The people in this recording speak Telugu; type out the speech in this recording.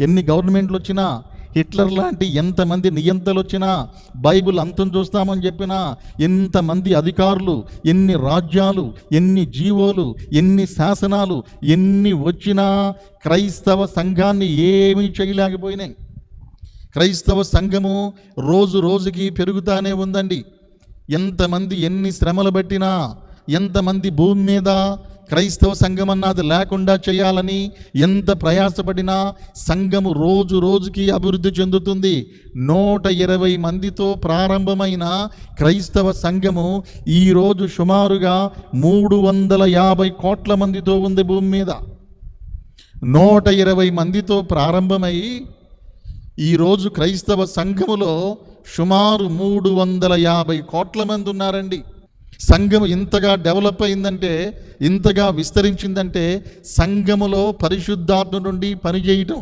ఎన్ని గవర్నమెంట్లు వచ్చినా, హిట్లర్ లాంటి ఎంతమంది నియంతలు వచ్చినా, బైబిల్ అంతం చూస్తామని చెప్పినా, ఎంతమంది అధికారులు, ఎన్ని రాజ్యాలు, ఎన్ని జీవోలు, ఎన్ని శాసనాలు ఎన్ని వచ్చినా క్రైస్తవ సంఘాన్ని ఏమీ చేయలేకపోయినాయి. క్రైస్తవ సంఘము రోజు రోజుకి పెరుగుతానే ఉందండి. ఎంతమంది ఎన్ని శ్రమలు పెట్టినా, ఎంతమంది భూమి మీద క్రైస్తవ సంఘం అన్నది లేకుండా చేయాలని ఎంత ప్రయాసపడినా సంఘము రోజు రోజుకి అభివృద్ధి చెందుతుంది. 120 మందితో ప్రారంభమైన క్రైస్తవ సంఘము ఈరోజు సుమారుగా 350 కోట్ల మందితో ఉంది భూమి మీద. 120 మందితో ప్రారంభమై ఈరోజు క్రైస్తవ సంఘములో సుమారు 350 కోట్ల మంది ఉన్నారండి. సంఘం ఇంతగా డెవలప్ అయిందంటే, ఇంతగా విస్తరించిందంటే సంఘములో పరిశుద్ధాత్మ నుండి పనిచేయటం,